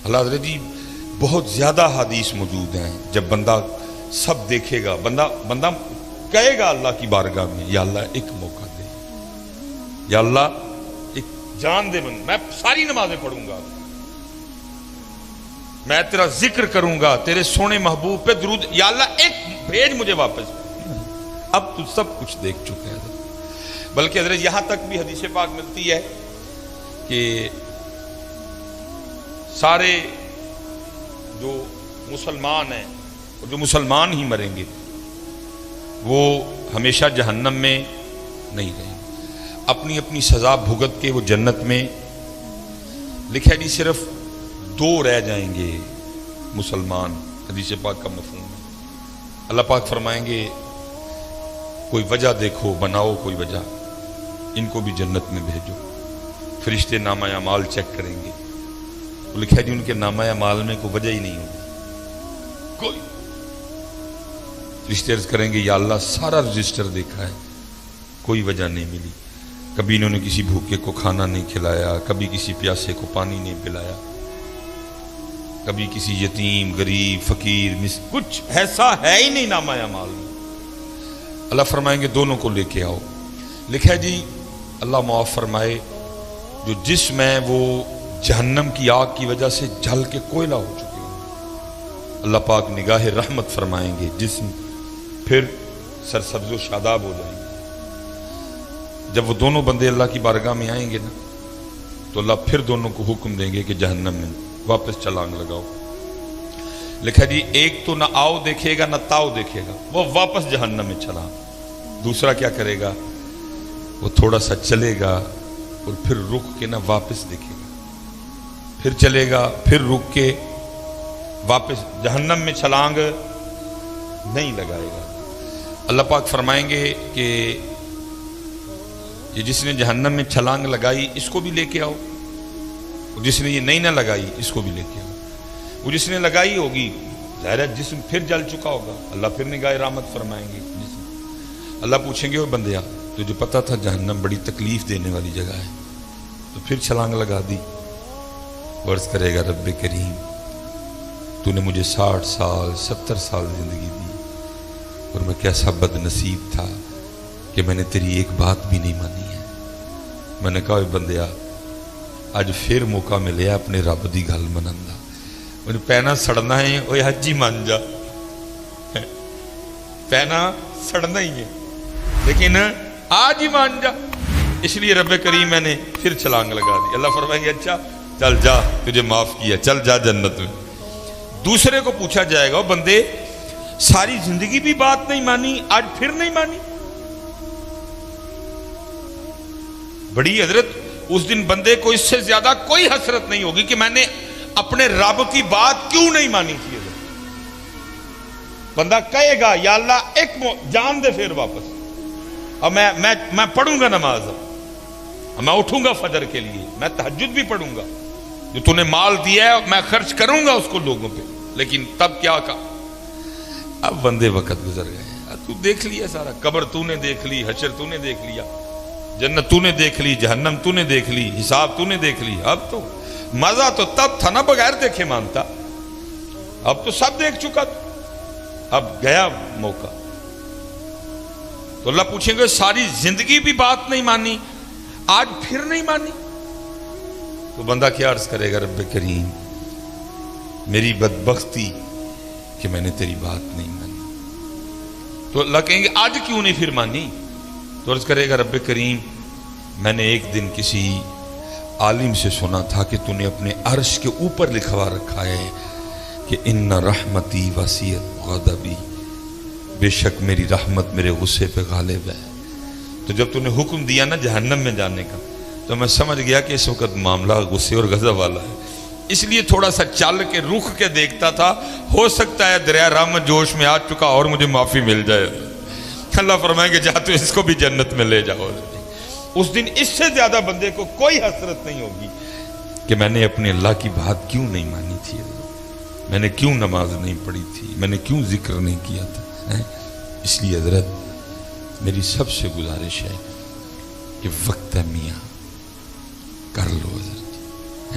اللہ حضرت جی بہت زیادہ حدیث موجود ہیں، جب بندہ سب دیکھے گا، بندہ کہے گا اللہ کی بارگاہ میں، یا اللہ ایک موقع دے، یا اللہ ایک جان دے، میں ساری نمازیں پڑھوں گا، میں تیرا ذکر کروں گا، تیرے سونے محبوب پہ درود، یا اللہ ایک بھیج مجھے واپس۔ اب تو سب کچھ دیکھ چکے ہیں، بلکہ حضرت یہاں تک بھی حدیث پاک ملتی ہے کہ سارے جو مسلمان ہیں اور جو مسلمان ہی مریں گے وہ ہمیشہ جہنم میں نہیں رہیں گے، اپنی اپنی سزا بھگت کے وہ جنت میں، لکھا جی صرف 2 رہ جائیں گے مسلمان، حدیث پاک کا مفہوم ہے۔ اللہ پاک فرمائیں گے کوئی وجہ دیکھو، بناؤ کوئی وجہ، ان کو بھی جنت میں بھیجو۔ فرشتے نامہ اعمال چیک کریں گے، وہ لکھا جی ان کے نامہ اعمال میں کوئی وجہ ہی نہیں ہوگی، کوئی۔ فرشتے عرض کریں گے یا اللہ سارا رجسٹر دیکھا ہے، کوئی وجہ نہیں ملی، کبھی انہوں نے کسی بھوکے کو کھانا نہیں کھلایا، کبھی کسی پیاسے کو پانی نہیں پلایا، کبھی کسی یتیم غریب فقیر کچھ ایسا ہے ہی نہیں نامہ اعمال میں۔ اللہ فرمائیں گے دونوں کو لے کے آؤ، لکھا جی اللہ معاف فرمائے جو جسم ہے وہ جہنم کی آگ کی وجہ سے جل کے کوئلہ ہو چکے ہیں، اللہ پاک نگاہ رحمت فرمائیں گے، جسم پھر سرسبز و شاداب ہو جائیں گے۔ جب وہ دونوں بندے اللہ کی بارگاہ میں آئیں گے نا تو اللہ پھر دونوں کو حکم دیں گے کہ جہنم میں واپس چھلانگ لگاؤ۔ لکھا جی ایک تو نہ آؤ دیکھے گا نہ تاؤ دیکھے گا، وہ واپس جہنم میں چھلانگ۔ دوسرا کیا کرے گا، وہ تھوڑا سا چلے گا اور پھر رک کے نہ واپس دیکھے گا، پھر چلے گا پھر رک کے واپس جہنم میں چھلانگ نہیں لگائے گا۔ اللہ پاک فرمائیں گے کہ یہ جس نے جہنم میں چھلانگ لگائی اس کو بھی لے کے آؤ، جس نے یہ نہیں نہ لگائی اس کو بھی لے کے آؤ۔ وہ جس نے لگائی ہوگی ظاہر ہے جسم پھر جل چکا ہوگا، اللہ پھر نگاہ رحمت فرمائیں گے جسم۔ اللہ پوچھیں گے وہ بندیا تجھے پتا تھا جہنم بڑی تکلیف دینے والی جگہ ہے تو پھر چھلانگ لگا دی؟ عرض کرے گا رب کریم تو نے مجھے 60 سال 70 سال زندگی دی اور میں کیسا بد نصیب تھا کہ میں نے تیری ایک بات بھی نہیں مانی ہے۔ میں نے کہا بندیا اج پھر موقع ملے اپنے رب دی گل منن دا، میں پینا سڑنا ہے وہ حج ہی مان جا، پینا سڑنا ہی ہے لیکن آج ہی مان جا، اس لیے رب کریم میں نے پھر چھلانگ لگا دی۔ اللہ فرمائیں گے اچھا چل جا تجھے معاف کیا، چل جا جنت میں۔ دوسرے کو پوچھا جائے گا بندے ساری زندگی بھی بات نہیں مانی آج پھر نہیں مانی؟ بڑی حضرت اس دن بندے کو اس سے زیادہ کوئی حسرت نہیں ہوگی کہ میں نے اپنے رب کی بات کیوں نہیں مانی تھی۔ بندہ کہے گا یا اللہ ایک جان دے پھر واپس، اب میں پڑھوں گا نماز، میں اٹھوں گا فجر کے لیے، میں تہجد بھی پڑھوں گا، جو تو نے مال دیا ہے میں خرچ کروں گا اس کو لوگوں پہ، لیکن تب کیا کہا؟ اب بندے وقت گزر گئے، تو دیکھ لیا سارا، قبر تو نے دیکھ لی، حشر تو نے دیکھ لیا، جنت تو نے دیکھ لی، جہنم تو نے دیکھ لی، حساب تو نے دیکھ لی۔ اب تو مزہ تو تب تھا نا بغیر دیکھے مانتا، اب تو سب دیکھ چکا تھا، اب گیا موقع۔ تو اللہ پوچھیں گے ساری زندگی بھی بات نہیں مانی آج پھر نہیں مانی؟ تو بندہ کیا عرض کرے گا رب کریم میری بدبختی کہ میں نے تیری بات نہیں مانی۔ تو اللہ کہیں گے آج کیوں نہیں پھر مانی؟ تو عرض کرے گا رب کریم میں نے ایک دن کسی عالم سے سنا تھا کہ تو نے اپنے عرش کے اوپر لکھوا رکھا ہے کہ ان رحمتی وسیعت غضبی، بے شک میری رحمت میرے غصے پہ غالب ہے۔ تو جب تو نے حکم دیا نا جہنم میں جانے کا تو میں سمجھ گیا کہ اس وقت معاملہ غصے اور غضب والا ہے، اس لیے تھوڑا سا چل کے رخ کے دیکھتا تھا، ہو سکتا ہے دریا رحمت جوش میں آ چکا اور مجھے معافی مل جائے۔ اللہ فرمائیں گے جا تو اس کو بھی جنت میں لے جاؤ۔ اس دن اس سے زیادہ بندے کو کوئی حسرت نہیں ہوگی کہ میں نے اپنے اللہ کی بات کیوں نہیں مانی تھی، میں نے کیوں نماز نہیں پڑھی تھی، میں نے کیوں ذکر نہیں کیا تھا۔ اس لیے حضرت میری سب سے گزارش ہے کہ وقت ہے میاں کر لو حضرت،